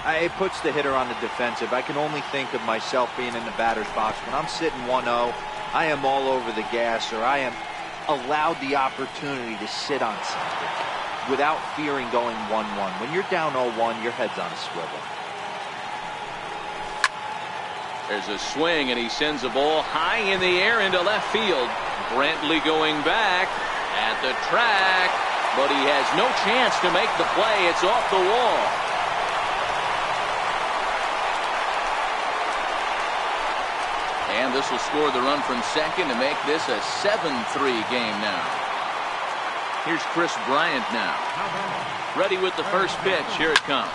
It puts the hitter on the defensive. I can only think of myself being in the batter's box. When I'm sitting 1-0, I am all over the gas, or I am allowed the opportunity to sit on something without fearing going 1-1. When you're down 0-1, your head's on a swivel. There's a swing, and he sends a ball high in the air into left field. Brantley going back at the track, but he has no chance to make the play. It's off the wall. And this will score the run from second to make this a 7-3 game now. Here's Chris Bryant now. Ready with the first pitch. Here it comes.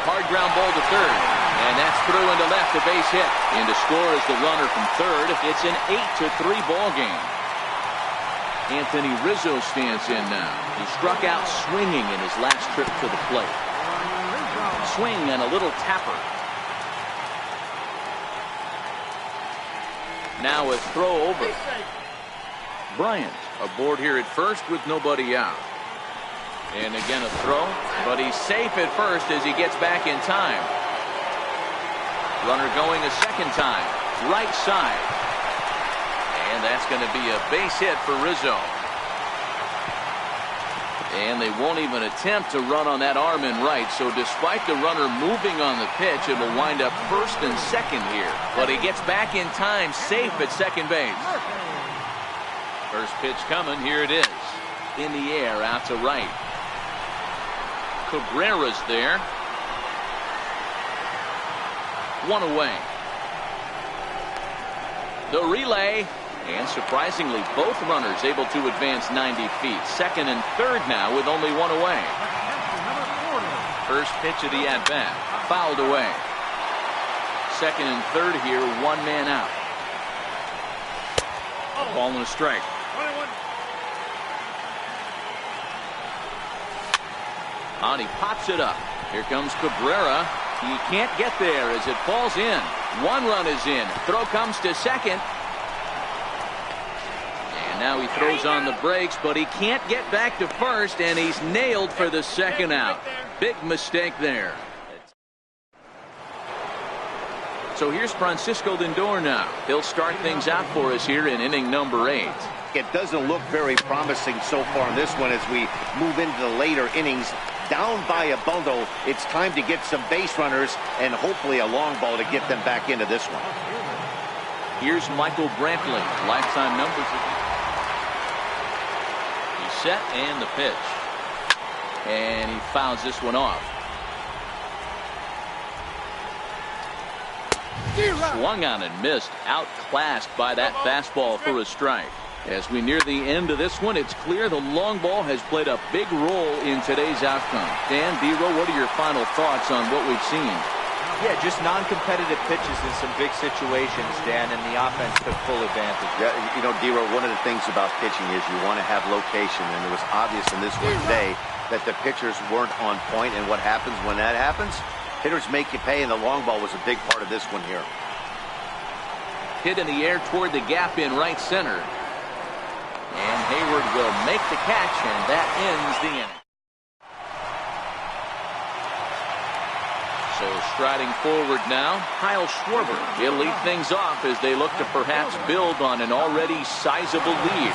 Hard ground ball to third. And that's through into left, a base hit. In to score is the runner from third. It's an 8-3 ball game. Anthony Rizzo stands in now. He struck out swinging in his last trip to the plate. Swing and a little tapper. Now a throw over. Bryant aboard here at first with nobody out. And again a throw, but he's safe at first as he gets back in time. Runner going a second time, right side. And that's going to be a base hit for Rizzo. And they won't even attempt to run on that arm in right, so despite the runner moving on the pitch, it will wind up first and second here. But he gets back in time, safe at second base. First pitch coming, here it is. In the air, out to right. Cabrera's there. One away. The relay. And surprisingly, both runners able to advance 90 feet. Second and third now with only one away. First pitch of the at-bat. Fouled away. Second and third here, one man out. Ball and a strike. And he pops it up. Here comes Cabrera. He can't get there as it falls in. One run is in. Throw comes to second. And now he throws on the brakes, but he can't get back to first, and he's nailed for the second out. Big mistake there. So here's Francisco Lindor now. He'll start things out for us here in inning number 8. It doesn't look very promising so far in this one as we move into the later innings. Down by a bundle, it's time to get some base runners and hopefully a long ball to get them back into this one. Here's Michael Brantley. Lifetime numbers. He's set and the pitch. And he fouls this one off. Swung on and missed. Outclassed by that fastball for a strike. As we near the end of this one, it's clear the long ball has played a big role in today's outcome. Dan, D-Row, what are your final thoughts on what we've seen? Yeah, just non-competitive pitches in some big situations, Dan, and the offense took full advantage. Yeah, you know, D-Row, one of the things about pitching is you want to have location, and it was obvious in this one today that the pitchers weren't on point, and what happens when that happens? Hitters make you pay, and the long ball was a big part of this one here. Hit in the air toward the gap in right center. And Hayward will make the catch, and that ends the inning. So striding forward now, Kyle Schwarber. He'll lead things off as they look to perhaps build on an already sizable lead.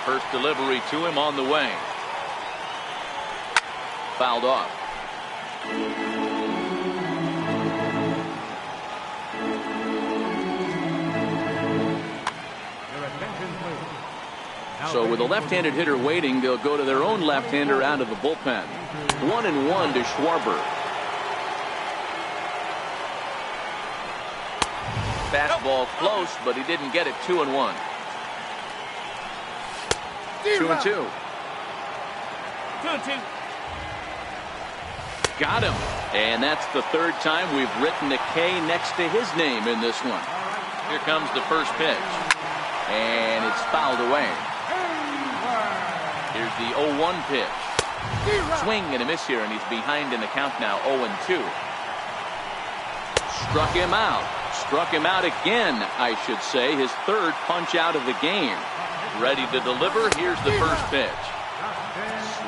First delivery to him on the way. Fouled off. So with a left-handed hitter waiting, they'll go to their own left-hander out of the bullpen. 1-1 to Schwarber. Fastball close, but he didn't get it. 2-1. 2-2. 2-2. Got him. And that's the third time we've written a K next to his name in this one. Here comes the first pitch. And it's fouled away. Here's the 0-1 pitch. Swing and a miss here, and he's behind in the count now, 0-2. Struck him out. Struck him out again, I should say. His third punch out of the game. Ready to deliver. Here's the first pitch.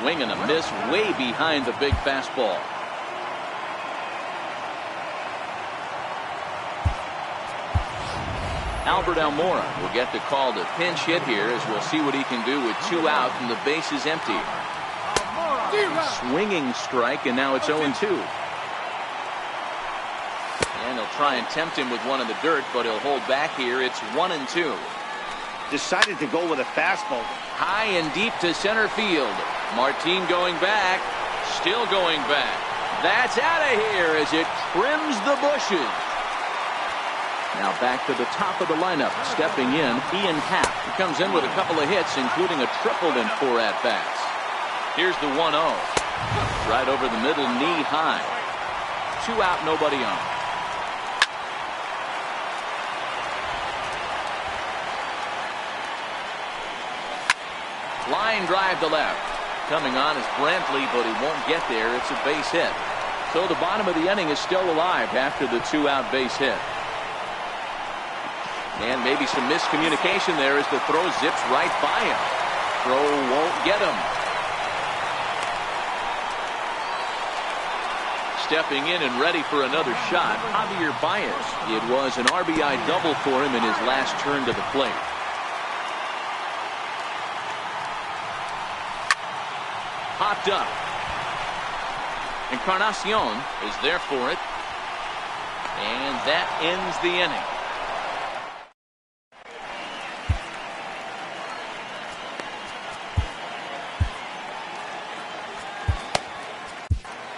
Swing and a miss way behind the big fastball. Albert Almora will get the call to pinch hit here, as we'll see what he can do with 2 out and the base is empty. Swinging strike, and now it's 0-2. And he'll try and tempt him with one in the dirt, but he'll hold back here. It's 1-2. Decided to go with a fastball. High and deep to center field. Martin going back. Still going back. That's out of here as it trims the bushes. Now back to the top of the lineup. Stepping in, Ian Happ. He comes in with a couple of hits, including a triple in 4 at-bats. Here's the 1-0. Right over the middle, knee high. 2 out, nobody on. Line drive to left. Coming on is Brantley, but he won't get there. It's a base hit. So the bottom of the inning is still alive after the 2-out base hit. And maybe some miscommunication there as the throw zips right by him. Throw won't get him. Stepping in and ready for another shot, Javier Baez. It was an RBI double for him in his last turn to the plate. Popped up. Encarnacion is there for it. And that ends the inning.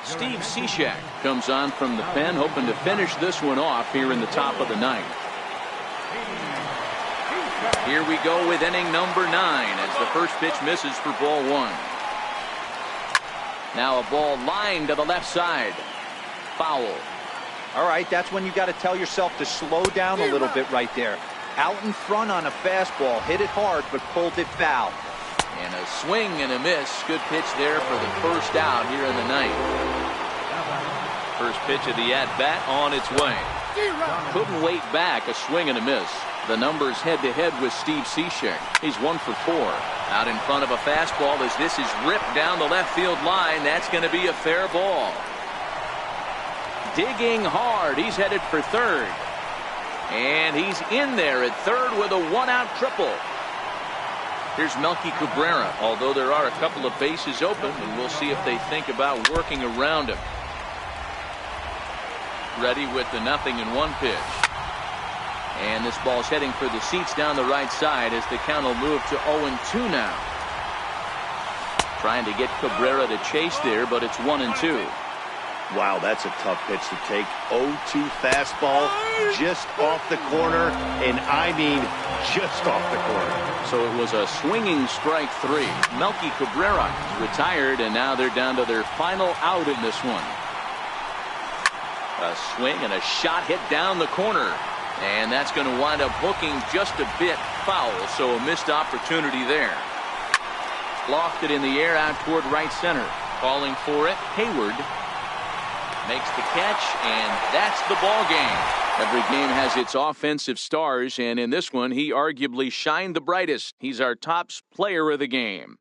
Steve Cishek comes on from the pen, hoping to finish this one off here in the top of the ninth. Here we go with inning number 9 as the first pitch misses for ball 1. Now a ball lined to the left side. Foul. All right, that's when you got to tell yourself to slow down a little bit right there. Out in front on a fastball, hit it hard, but pulled it foul. And a swing and a miss. Good pitch there for the first out here in the ninth. First pitch of the at-bat on its way. Couldn't wait back. A swing and a miss. The numbers head-to-head with Steve Cishek. He's 1 for 4. Out in front of a fastball as this is ripped down the left field line. That's going to be a fair ball. Digging hard. He's headed for third. And he's in there at third with a 1-out triple. Here's Melky Cabrera, although there are a couple of bases open, and we'll see if they think about working around him. Ready with the 0-1 pitch. And this ball's heading for the seats down the right side as the count will move to 0-2 now. Trying to get Cabrera to chase there, but it's 1-2. Wow, that's a tough pitch to take. 0-2 fastball just off the corner, and I mean just off the corner. So it was a swinging strike 3. Melky Cabrera is retired, and now they're down to their final out in this one. A swing and a shot hit down the corner. And that's going to wind up hooking just a bit foul, so a missed opportunity there. Lofted in the air out toward right center. Calling for it, Hayward. Makes the catch, and that's the ball game. Every game has its offensive stars, and in this one, he arguably shined the brightest. He's our top player of the game.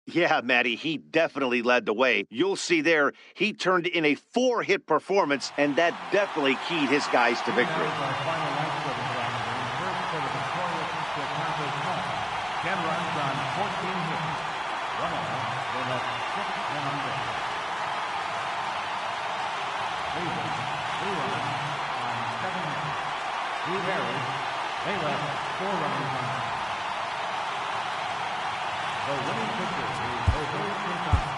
Yeah, Matty, he definitely led the way. You'll see there, he turned in a 4-hit performance, and that definitely keyed his guys to victory. They left 4 runs on. The winning pitcher is Jose Quintana.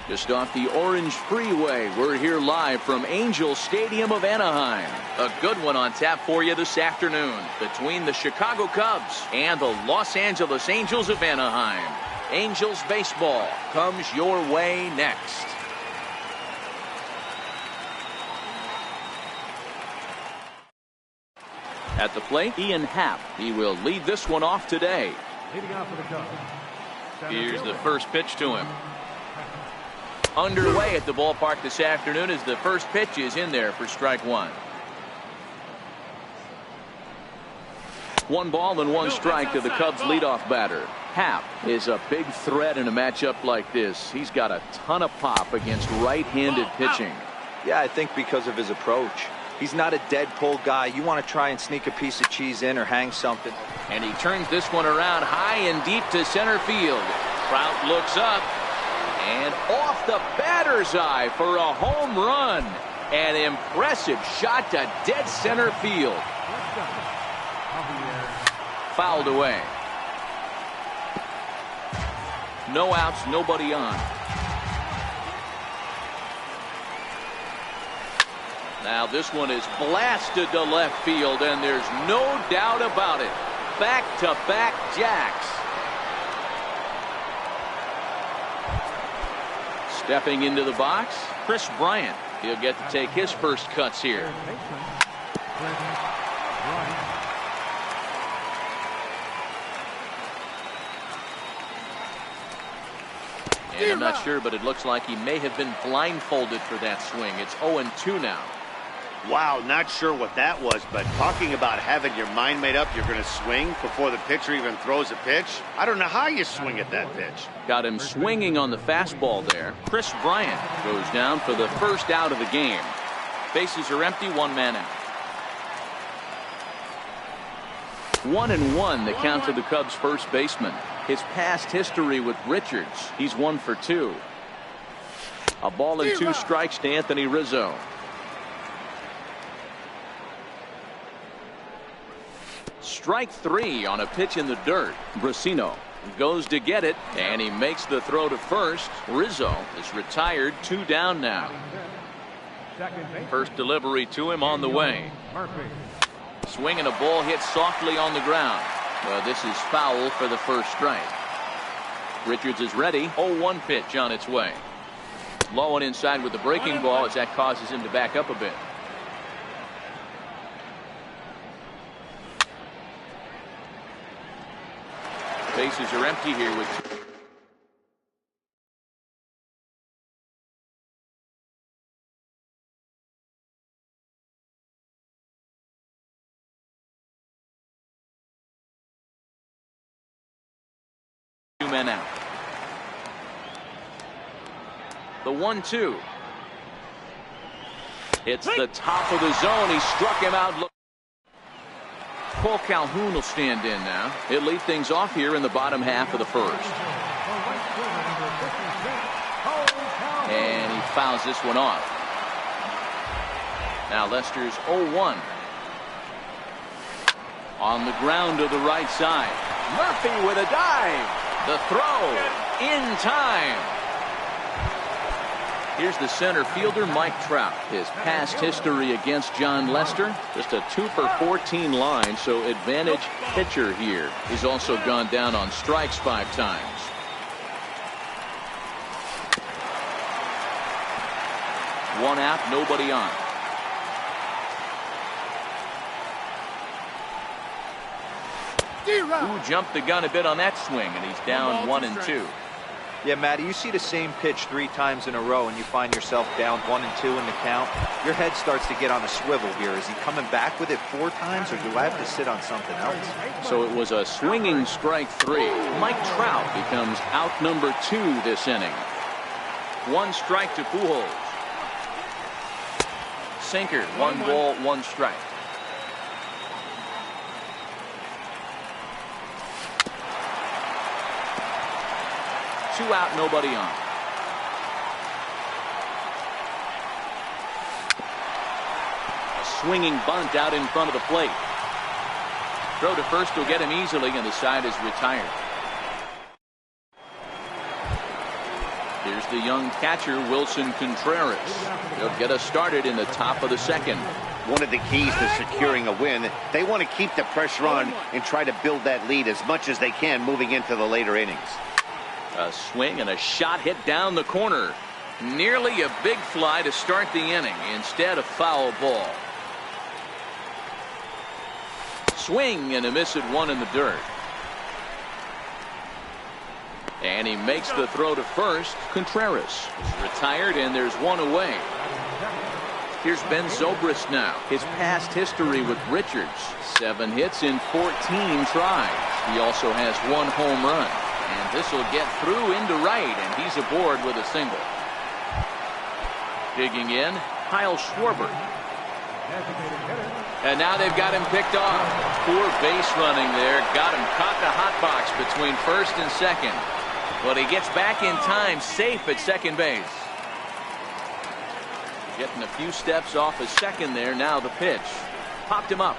Just off the Orange Freeway, we're here live from Angel Stadium of Anaheim. A good one on tap for you this afternoon between the Chicago Cubs and the Los Angeles Angels of Anaheim. Angels baseball comes your way next. At the plate, Ian Happ. He will lead this one off today. Leading off for the Cubs. Here's the first pitch to him. Underway at the ballpark this afternoon as the first pitch is in there for strike one. 1 ball and 1 strike to the Cubs leadoff batter. Happ is a big threat in a matchup like this. He's got a ton of pop against right-handed pitching. Yeah, I think because of his approach. He's not a dead pull guy. You want to try and sneak a piece of cheese in or hang something. And he turns this one around high and deep to center field. Trout looks up and off the batter's eye for a home run. An impressive shot to dead center field. Fouled away. No outs, nobody on. Now this one is blasted to left field, and there's no doubt about it. Back-to-back jacks. Stepping into the box, Chris Bryant. He'll get to take his first cuts here. And I'm not sure, but it looks like he may have been blindfolded for that swing. It's 0-2 now. Wow, not sure what that was, but talking about having your mind made up, you're going to swing before the pitcher even throws a pitch. I don't know how you swing at that pitch. Got him swinging on the fastball there. Chris Bryant goes down for the first out of the game. Bases are empty, 1 man out. 1-1 the count to the Cubs first baseman. His past history with Richards, he's 1 for 2. A ball and 2 strikes to Anthony Rizzo. Strike 3 on a pitch in the dirt. Brasino goes to get it, and he makes the throw to first. Rizzo is retired, 2 down now. First delivery to him on the way. Swing and a ball hit softly on the ground. Well, this is foul for the first strike. Richards is ready. 0-1 pitch on its way. Low and inside with the breaking ball as that causes him to back up a bit. Bases are empty here with 2 men out. The 1-2. It's the top of the zone. He struck him out. Paul Calhoun will stand in now. He'll lead things off here in the bottom half of the first. And he fouls this one off. Now Lester's 0-1. On the ground to the right side. Murphy with a dive. The throw in time. Here's the center fielder, Mike Trout. His past history against John Lester, just a 2 for 14 line, so advantage pitcher here. He's also gone down on strikes 5 times. One out, nobody on. Who jumped the gun a bit on that swing, and he's down 1-2. Yeah, Matty, you see the same pitch 3 times in a row and you find yourself down 1-2 in the count. Your head starts to get on a swivel here. Is he coming back with it 4 times, or do I have to sit on something else? So it was a swinging strike 3. Mike Trout becomes out number 2 this inning. 1 strike to Pujols. Sinker, 1 ball, 1 strike. Two out, nobody on. A swinging bunt out in front of the plate. Throw to first will get him easily, and the side is retired. Here's the young catcher, Wilson Contreras. He'll get us started in the top of the second. One of the keys to securing a win, they want to keep the pressure on and try to build that lead as much as they can moving into the later innings. A swing and a shot hit down the corner. Nearly a big fly to start the inning. Instead, a foul ball. Swing and a miss at one in the dirt. And he makes the throw to first. Contreras is retired, and there's one away. Here's Ben Zobrist now. His past history with Richards. 7 hits in 14 tries. He also has 1 home run. And this will get through into right, and he's aboard with a single. Digging in, Kyle Schwarber. And now they've got him picked off. Poor base running there. Got him caught the hot box between first and second. But he gets back in time, safe at second base. Getting a few steps off his second there. Now the pitch. Popped him up.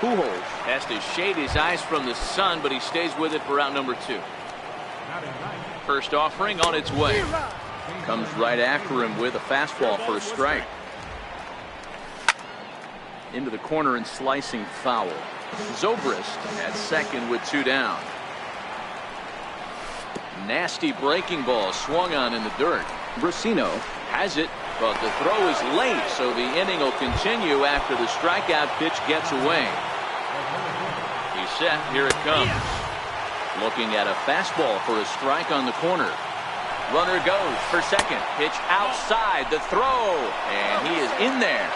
Pujols has to shade his eyes from the sun, but he stays with it for out number 2. First offering on its way. Comes right after him with a fastball for a strike. Into the corner and slicing foul. Zobrist at second with 2 down. Nasty breaking ball swung on in the dirt. Brasino has it, but the throw is late, so the inning will continue after the strikeout pitch gets away. He's set. Here it comes. Looking at a fastball for a strike on the corner. Runner goes for second. Pitch outside the throw, and he is in there.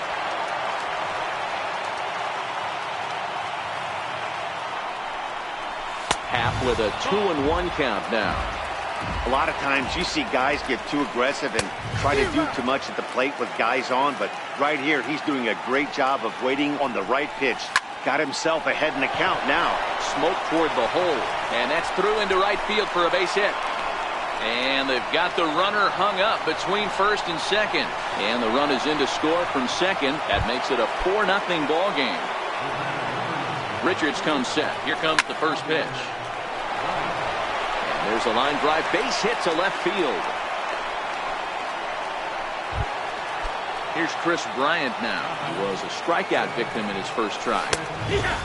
Half with a 2-1 count now. A lot of times you see guys get too aggressive and try to do too much at the plate with guys on, but right here he's doing a great job of waiting on the right pitch. Got himself ahead in the count now. Smoke toward the hole, and that's through into right field for a base hit. And they've got the runner hung up between first and second. And the run is in to score from second. That makes it a 4-0 ball game. Richards comes set. Here comes the first pitch. And there's a line drive base hit to left field. Here's Chris Bryant now. He was a strikeout victim in his first try.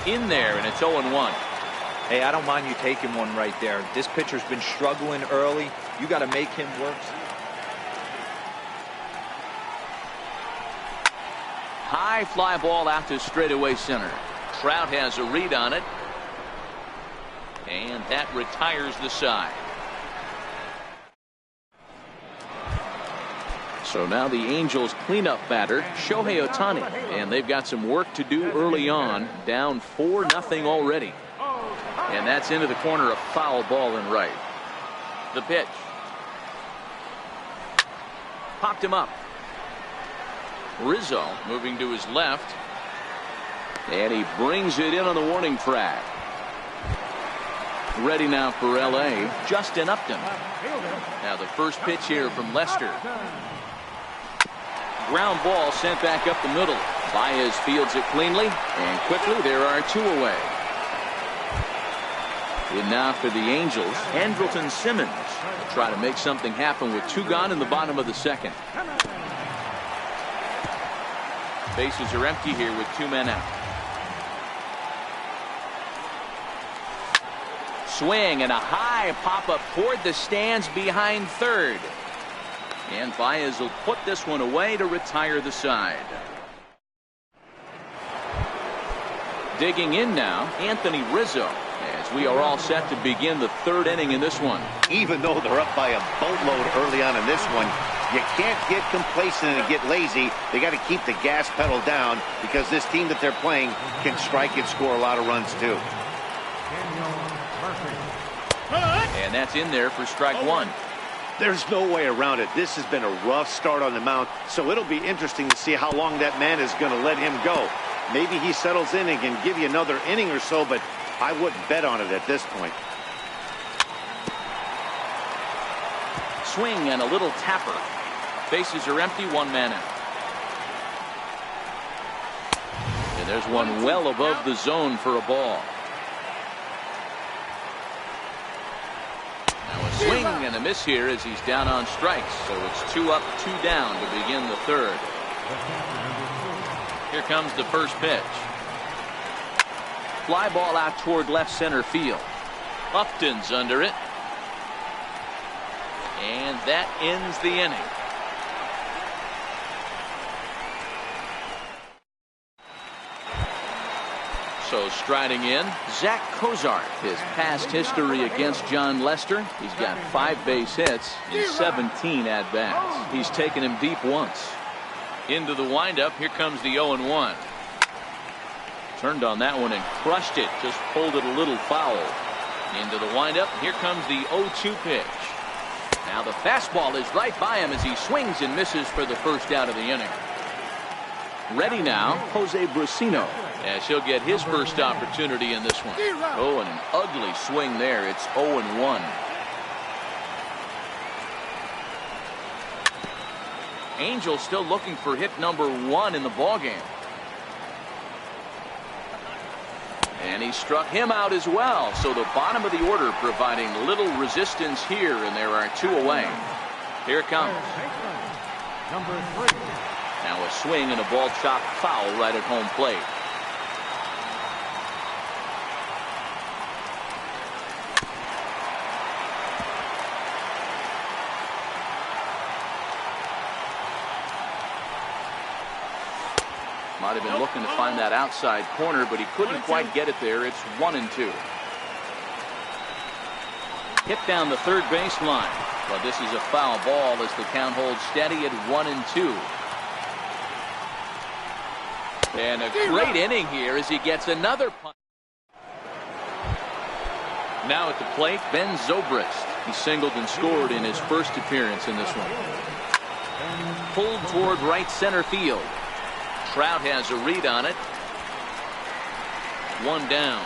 In there, and it's 0-1. Hey, I don't mind you taking one right there. This pitcher's been struggling early. You got to make him work. High fly ball out to straightaway center. Trout has a read on it. And that retires the side. So now the Angels cleanup batter, Shohei Ohtani. And they've got some work to do early on. Down 4-0 already. And that's into the corner, a foul ball in right. The pitch. Popped him up. Rizzo moving to his left. And he brings it in on the warning track. Ready now for L.A., Justin Upton. Now the first pitch here from Lester. Ground ball sent back up the middle. Baez fields it cleanly, and quickly there are 2 away. In now for the Angels, Andrelton Simmons will try to make something happen with 2 gone in the bottom of the second. Bases are empty here with 2 men out. Swing and a high pop-up toward the stands behind third. And Baez will put this one away to retire the side. Digging in now, Anthony Rizzo, as we are all set to begin the 3rd inning in this one. Even though they're up by a boatload early on in this one, you can't get complacent and get lazy. They got to keep the gas pedal down because this team that they're playing can strike and score a lot of runs too. And that's in there for strike 1. There's no way around it. This has been a rough start on the mound, so it'll be interesting to see how long that man is going to let him go. Maybe he settles in and can give you another inning or so, but I wouldn't bet on it at this point. Swing and a little tapper. Bases are empty, 1 man out. And there's one well above the zone for a ball. swing and a miss here as he's down on strikes. So it's 2 up, 2 down to begin the third. Here comes the first pitch. Fly ball out toward left center field. Upton's under it. And that ends the inning. So striding in, Zach Cozart. His past history against John Lester. He's got 5 base hits in 17 at-bats. He's taken him deep once. Into the windup. Here comes the 0-1. Turned on that one and crushed it. Just pulled it a little foul. Into the windup. Here comes the 0-2 pitch. Now the fastball is right by him as he swings and misses for the first out of the inning. Ready now, Jose Brusino, as he'll get his first opportunity in this one. Oh, and an ugly swing there. It's 0-1. Angel still looking for hit number 1 in the ballgame. And he struck him out as well. So the bottom of the order providing little resistance here, and there are 2 away. Here it comes. Number 3. Now a swing and a ball chopped foul right at home plate. Might have been looking to find that outside corner, but he couldn't quite get it there. It's 1-2. Hit down the third baseline. But this is a foul ball as the count holds steady at 1-2. And a great inning here as he gets another punt. Now at the plate, Ben Zobrist. He singled and scored in his first appearance in this one. Pulled toward right center field. Trout has a read on it. 1 down.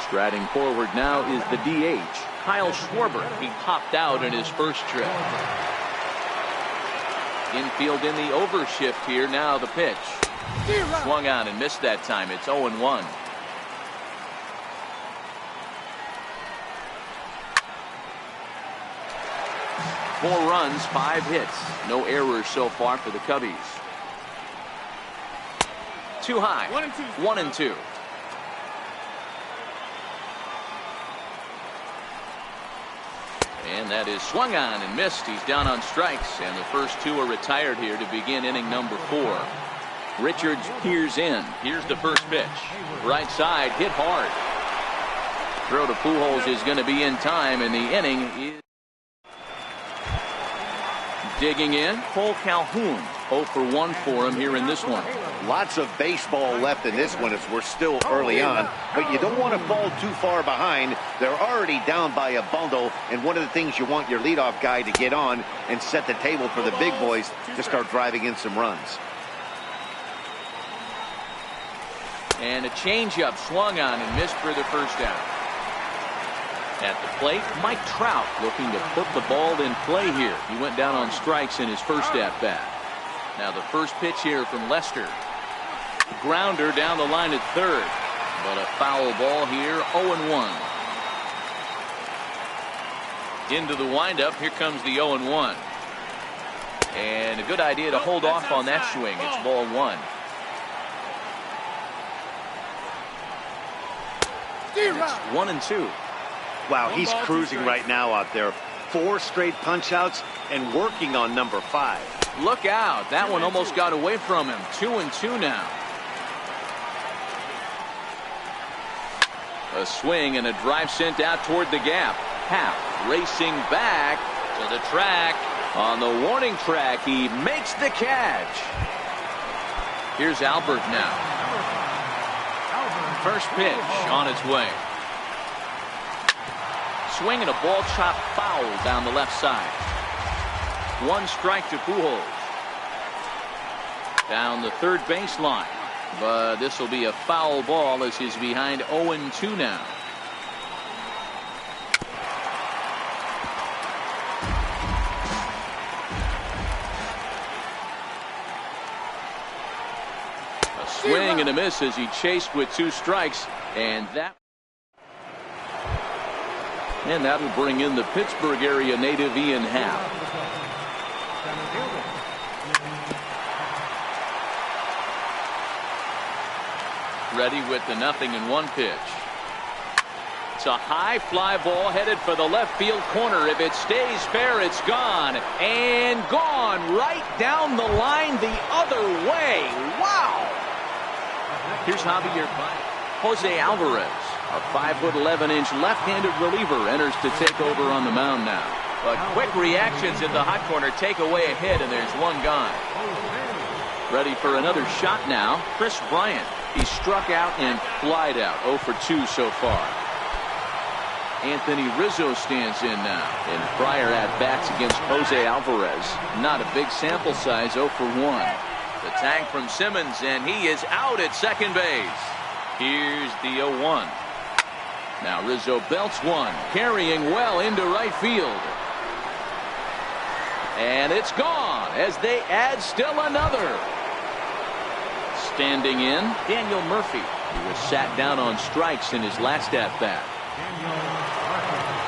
Striding forward now is the DH, Kyle Schwarber. He popped out in his first trip. Infield in the overshift here. Now the pitch. Swung on and missed that time. It's 0-1. Four runs, 5 hits. No errors so far for the Cubbies. Too high. 1-2. And that is swung on and missed. He's down on strikes, and the first 2 are retired here to begin inning number 4. Richards peers in. Here's the first pitch. Right side, hit hard. Throw to Pujols is going to be in time, and the inning is digging in. Cole Calhoun, 0 for 1 for him here in this one. Lots of baseball left in this one as we're still early on, but you don't want to fall too far behind. They're already down by a bundle, and one of the things you want your leadoff guy to get on and set the table for the big boys to start driving in some runs. And a changeup swung on and missed for the first out. At the plate, Mike Trout looking to put the ball in play here. He went down on strikes in his first at-bat. Now the first pitch here from Lester. Grounder down the line at third. But a foul ball here, 0-1. Into the windup, here comes the 0-1. And a good idea to hold off on that swing. It's ball 1. It's 1-2. Wow, he's cruising right now out there. 4 straight punch-outs and working on number 5. Look out. That one almost got away from him. 2-2 now. A swing and a drive sent out toward the gap. Happ racing back to the track. On the warning track, he makes the catch. Here's Albert now. First pitch on its way. Swing and a ball chopped foul down the left side. 1 strike to Pujols. Down the third baseline. But this will be a foul ball as he's behind 0-2 now. A swing and a miss as he chased with 2 strikes. And that And that'll bring in the Pittsburgh area native Ian Happ. Ready with the 0-1 pitch. It's a high fly ball headed for the left field corner. If it stays fair, it's gone. And gone right down the line the other way. Wow! Here's Javier Baez. Jose Alvarez, a 5'11" left-handed reliever, enters to take over on the mound now. But quick reactions in the hot corner take away a hit, and there's one gone. Ready for another shot now. Chris Bryant. He struck out and flied out. 0 for 2 so far. Anthony Rizzo stands in now. In prior at-bats against Jose Alvarez, not a big sample size. 0 for 1. The tag from Simmons, and he is out at second base. Here's the 0-1. Now Rizzo belts one, carrying well into right field. And it's gone as they add still another. Standing in, Daniel Murphy. He was sat down on strikes in his last at-bat.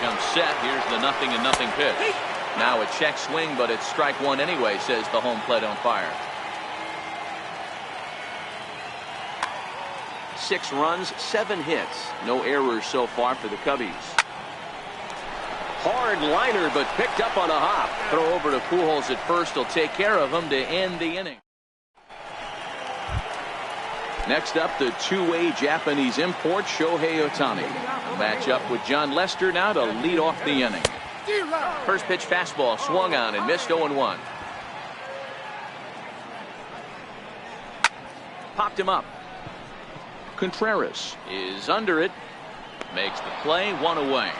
Comes set. Here's the 0-0 pitch. Now a check swing, but it's strike one anyway, says the home plate umpire. 6 runs, 7 hits. No errors so far for the Cubbies. Hard liner, but picked up on a hop. Throw over to Pujols at first. Will take care of him to end the inning. Next up, the two-way Japanese import Shohei Ohtani. A matchup with John Lester now to lead off the inning. First pitch fastball swung on and missed. 0-1. Popped him up. Contreras is under it. Makes the play. 1 away.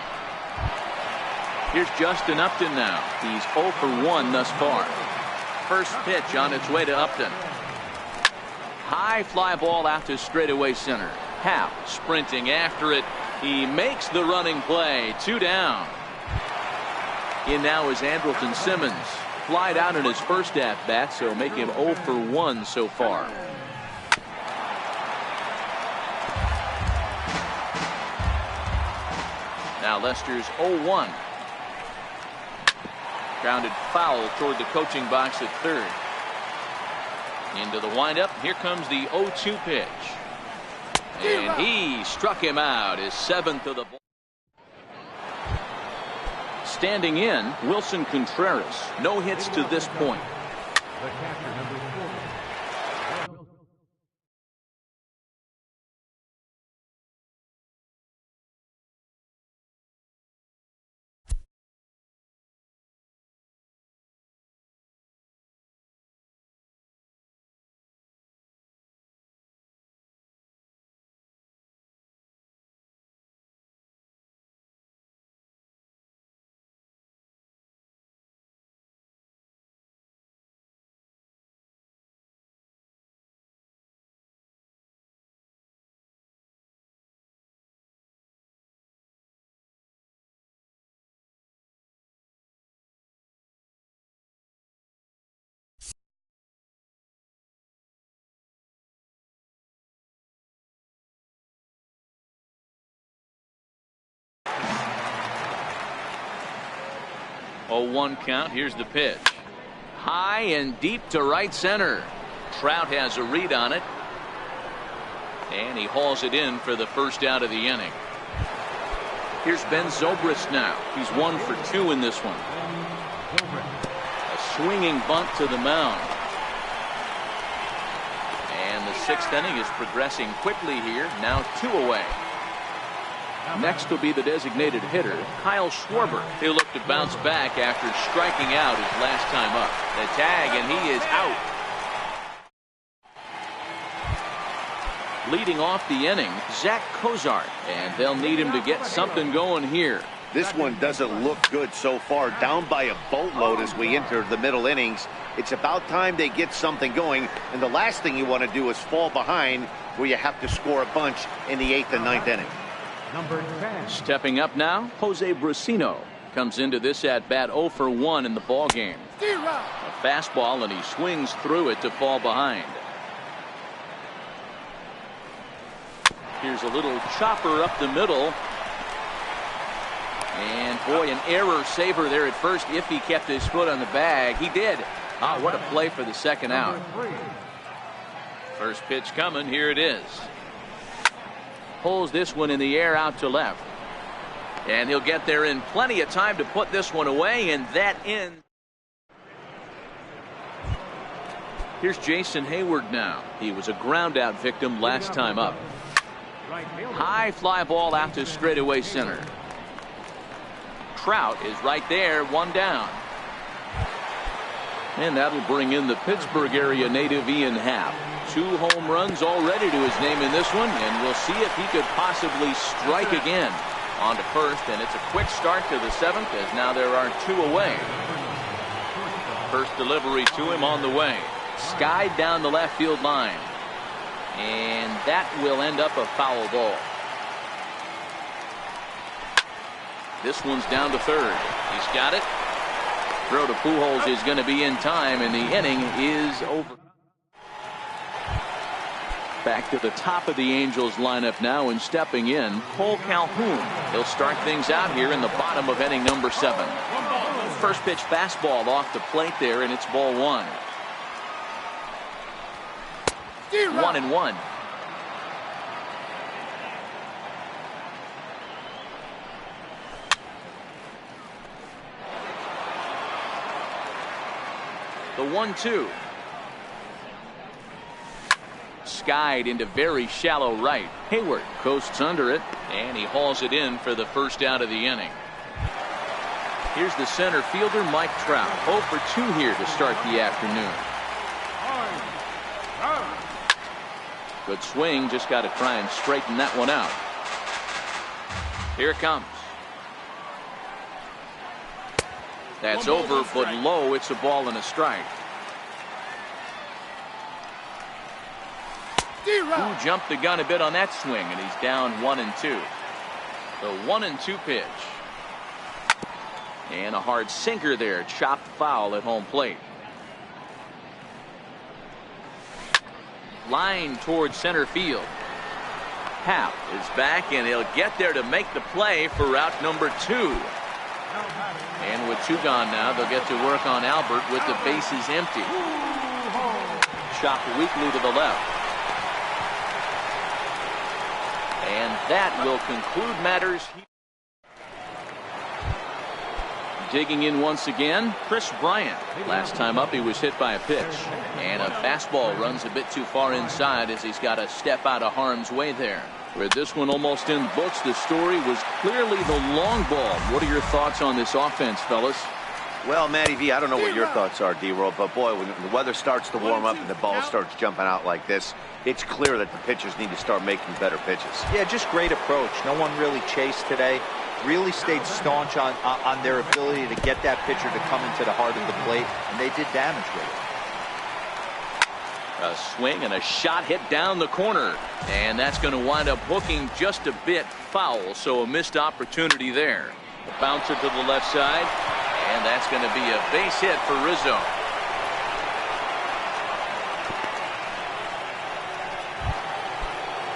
Here's Justin Upton now. He's 0 for 1 thus far. First pitch on its way to Upton. High fly ball out to straightaway center. Happ sprinting after it. He makes the running play. 2 down. In now is Andrelton Simmons. Flied out in his first at-bat, so make him 0 for 1 so far. Now Lester's 0-1. Grounded foul toward the coaching box at third. Into the windup. Here comes the 0-2 pitch. And he struck him out. His 7th of the ball. Standing in, Wilson Contreras. No hits to this point. The catcher, number 4. Oh, 1 count. Here's the pitch. High and deep to right center. Trout has a read on it. And he hauls it in for the first out of the inning. Here's Ben Zobrist now. He's 1 for 2 in this one. A swinging bunt to the mound. And the 6th inning is progressing quickly here. Now 2 away. Next will be the designated hitter, Kyle Schwarber. He'll look to bounce back after striking out his last time up. The tag, and he is out. Leading off the inning, Zach Cozart. And they'll need him to get something going here. This one doesn't look good so far. Down by a boatload as we enter the middle innings. It's about time they get something going. And the last thing you want to do is fall behind where you have to score a bunch in the 8th and 9th inning. Number 10. Stepping up now, Jose Brasino comes into this at-bat 0 for 1 in the ballgame. A fastball, and he swings through it to fall behind. Here's a little chopper up the middle. And boy, an error saver there at first if he kept his foot on the bag. He did. Oh, what a play for the second out. First pitch coming. Here it is. Pulls this one in the air out to left. And he'll get there in plenty of time to put this one away, and that ends. Here's Jason Hayward now. He was a ground out victim last time up. High fly ball out to straightaway center. Trout is right there, one down. And that'll bring in the Pittsburgh area native Ian Happ. 2 home runs already to his name in this one, and we'll see if he could possibly strike again. On to first, and it's a quick start to the 7th as now there are 2 away. First delivery to him on the way. Skied down the left field line. And that will end up a foul ball. This one's down to third. He's got it. Throw to Pujols is going to be in time, and the inning is over. Back to the top of the Angels lineup now, and stepping in, Cole Calhoun. He'll start things out here in the bottom of inning number 7. First pitch fastball off the plate there, and it's ball 1. 1-1. The 1-2. Skied into very shallow right. Hayward coasts under it, and he hauls it in for the first out of the inning. Here's the center fielder, Mike Trout. 0 for 2 here to start the afternoon. Good swing, just got to try and straighten that one out. Here it comes. That's over, but low. It's a ball and a strike. Who jumped the gun a bit on that swing, and he's down 1-2. The 1-2 pitch. And a hard sinker there, chopped foul at home plate. Line towards center field. Happ is back, and he'll get there to make the play for route number 2. And with 2 gone now, they'll get to work on Albert with the bases empty. Chopped weakly to the left. And that will conclude matters. Digging in once again, Chris Bryant. Last time up, he was hit by a pitch. And a fastball runs a bit too far inside as he's got to step out of harm's way there. With this one almost in the books, the story was clearly the long ball. What are your thoughts on this offense, fellas? Well, Matty V, I don't know what your thoughts are, D-Roll, but boy, when the weather starts to warm up and the ball starts jumping out like this, it's clear that the pitchers need to start making better pitches. Yeah, just great approach. No one really chased today. Really stayed staunch on their ability to get that pitcher to come into the heart of the plate, and they did damage with it. A swing and a shot hit down the corner, and that's going to wind up hooking just a bit foul, so a missed opportunity there. The bouncer to the left side, and that's going to be a base hit for Rizzo.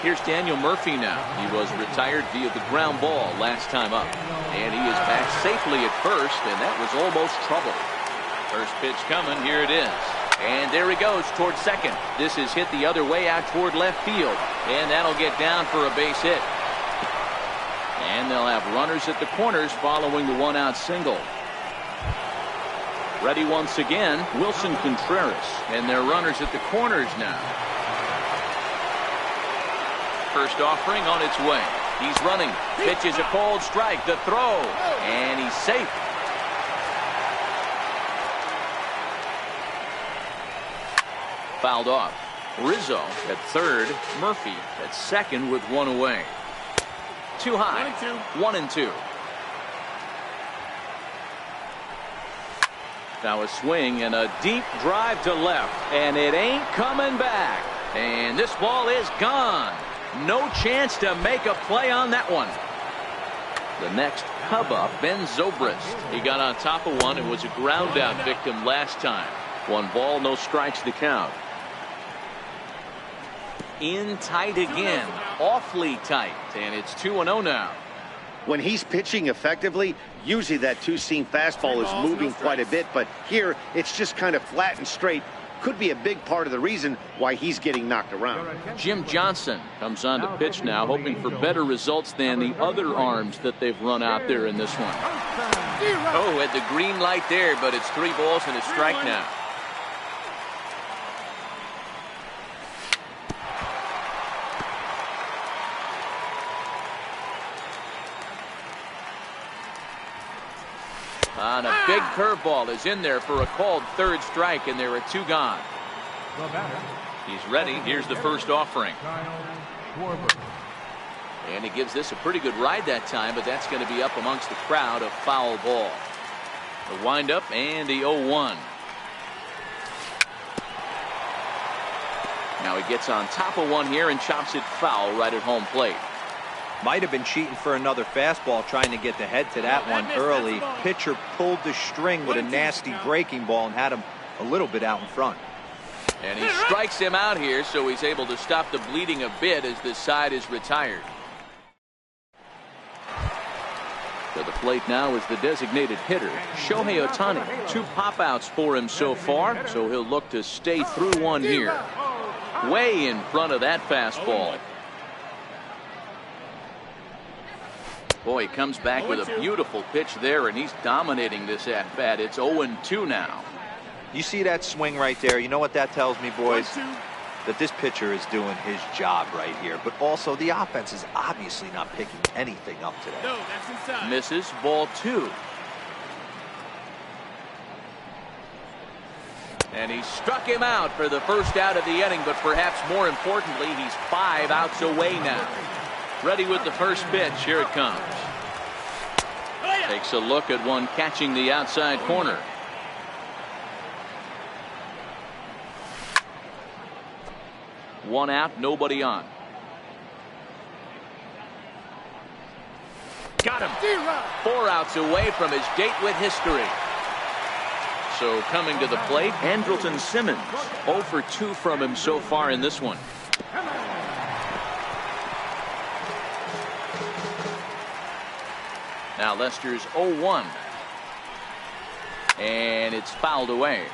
Here's Daniel Murphy now. He was retired via the ground ball last time up, and he is back safely at first, and that was almost trouble. First pitch coming. Here it is. And there he goes towards second. This is hit the other way out toward left field. And that'll get down for a base hit. And they'll have runners at the corners following the 1-out single. Ready once again, Wilson Contreras. And they're runners at the corners now. First offering on its way. He's running. Pitches a cold strike. The throw. And he's safe. Fouled off. Rizzo at third. Murphy at second with 1 away. Too high. 1-2. Now a swing and a deep drive to left. And it ain't coming back. And this ball is gone. No chance to make a play on that one. The next Cub up, Ben Zobrist. He got on top of one and was a ground out victim last time. 1 ball, no strikes to count. In tight again. Awfully tight. And it's 2-0 now. When he's pitching effectively, usually that two-seam fastball is moving quite a bit, but here it's just kind of flat and straight. Could be a big part of the reason why he's getting knocked around. Jim Johnson comes on to pitch now, hoping for better results than the other arms that they've run out there in this one. Oh, had the green light there, but it's 3 balls and a strike now. And a big curveball is in there for a called 3rd strike, and there are 2 gone. He's ready. Here's the first offering. And he gives this a pretty good ride that time, but that's going to be up amongst the crowd, a foul ball. The windup and the 0-1. Now he gets on top of one here and chops it foul right at home plate. Might have been cheating for another fastball, trying to get the head to that one early. Pitcher pulled the string with a nasty breaking ball and had him a little bit out in front. And he strikes him out here, so he's able to stop the bleeding a bit as this side is retired. To the plate now is the designated hitter, Shohei Ohtani. 2 pop-outs for him so far, so he'll look to stay through one here. Way in front of that fastball. Boy, he comes back with a beautiful pitch there, and he's dominating this at-bat. It's 0-2 now. You see that swing right there? You know what that tells me, boys? That this pitcher is doing his job right here. But also, the offense is obviously not picking anything up today. No, that's inside. Misses, ball 2. And he struck him out for the first out of the inning, but perhaps more importantly, he's 5 outs away now. Ready with the first pitch. Here it comes. Takes a look at one catching the outside corner. One out, nobody on. Got him. 4 outs away from his date with history. So coming to the plate, Andrelton Simmons. 0 for 2 from him so far in this one. Now Lester's 0-1. And it's fouled away.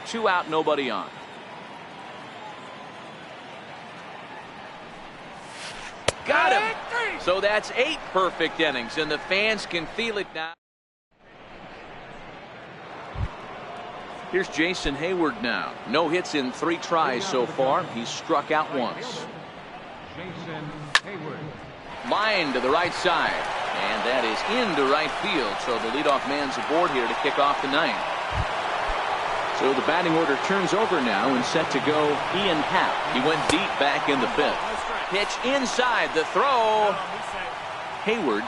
2 out, nobody on. Got him. So that's 8 perfect innings, and the fans can feel it now. Here's Jason Hayward now. No hits in 3 tries so far. He's struck out once. Jason Hayward. Line to the right side. And that is into right field. So the leadoff man's aboard here to kick off the 9th. So the batting order turns over now and set to go Ian Happ. He went deep back in the 5th. Pitch inside, the throw. Hayward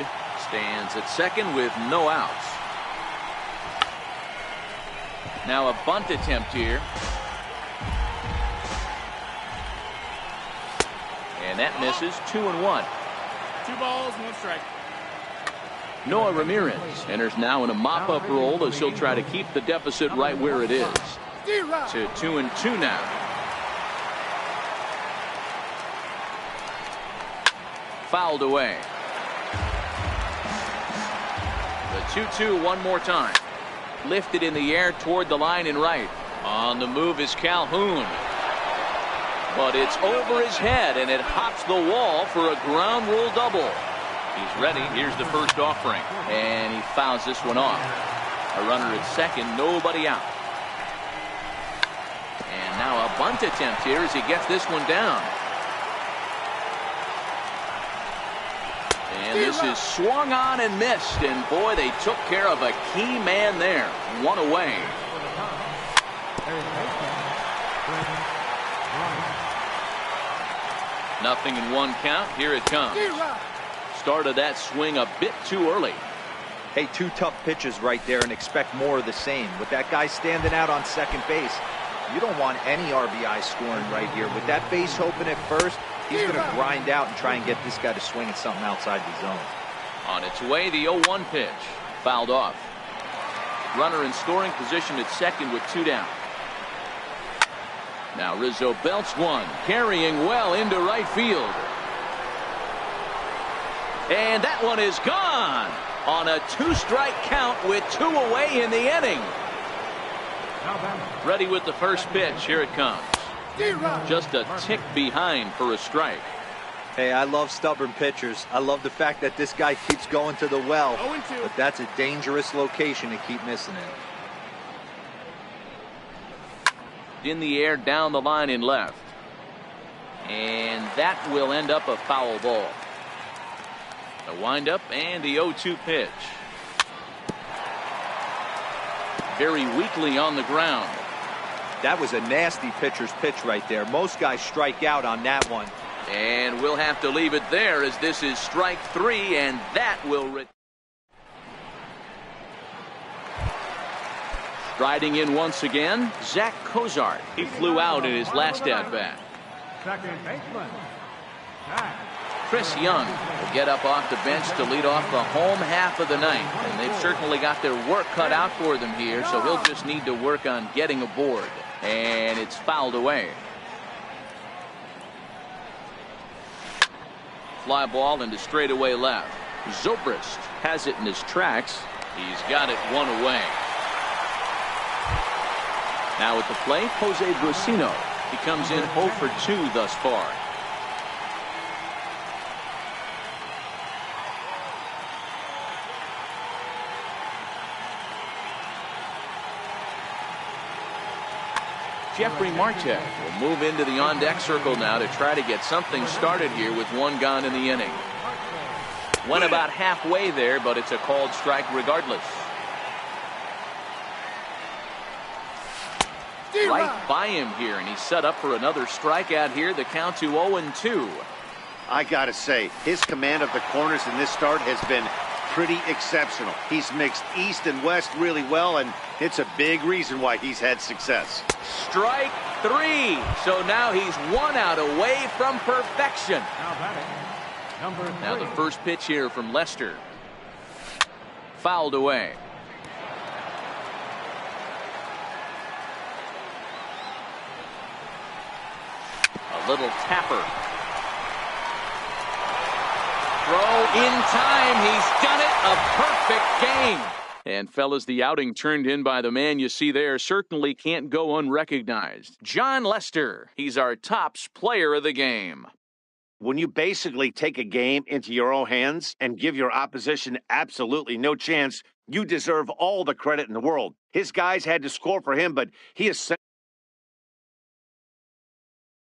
stands at second with no outs. Now a bunt attempt here. And that misses. 2-1. 2 balls, 1 strike. Noah Ramirez enters now in a mop-up role as he'll try to keep the deficit right where it is. To 2-2 now. Fouled away. The 2-2 one more time. Lifted in the air toward the line and right. On the move is Calhoun. But it's over his head, and it hops the wall for a ground rule double. He's ready. Here's the first offering. And he fouls this one off. A runner at second, nobody out. And now a bunt attempt here as he gets this one down. And this is swung on and missed. And boy, they took care of a key man there. 1 away. Nothing in 1 count. Here it comes. Started that swing a bit too early. Hey, 2 tough pitches right there, and expect more of the same. With that guy standing out on second base, you don't want any RBI scoring right here. With that base open at first, he's going to grind out and try and get this guy to swing at something outside the zone. On its way, the 0-1 pitch. Fouled off. Runner in scoring position at second with 2 down. Now Rizzo belts one, carrying well into right field. And that one is gone. gone on a 2-strike count with 2 away in the inning. Ready with the first pitch. Here it comes. Just a tick behind for a strike. Hey, I love stubborn pitchers. I love the fact that this guy keeps going to the well, but that's a dangerous location to keep missing it. In the air, down the line in left. And that will end up a foul ball. The windup and the 0-2 pitch. Very weakly on the ground. That was a nasty pitcher's pitch right there. Most guys strike out on that one. And we'll have to leave it there as this is strike 3, and that will... Striding in once again, Zach Cozart. He flew out in his last at-bat. Second baseman, Zach. Chris Young will get up off the bench to lead off the home half of the ninth. And they've certainly got their work cut out for them here, so he'll just need to work on getting aboard. And it's fouled away. Fly ball into straightaway left. Zobrist has it in his tracks. He's got it 1 away. Now at the plate, Jose Brusino. He comes in 0 for 2 thus far. Jeffrey Marte will move into the on-deck circle now to try to get something started here with 1 gone in the inning. Went about halfway there, but it's a called strike regardless. Right by him here, and he's set up for another strikeout here. The count to 0-2. I got to say, his command of the corners in this start has been pretty exceptional. He's mixed east and west really well, and it's a big reason why he's had success. Strike 3. So now he's 1 out away from perfection. Now batting, number 3. Now the first pitch here from Lester. Fouled away. A little tapper. Throw in time. He's done it. A perfect game. And fellas, the outing turned in by the man you see there certainly can't go unrecognized. John Lester. He's our tops player of the game. When you basically take a game into your own hands and give your opposition absolutely no chance, you deserve all the credit in the world. His guys had to score for him, but he is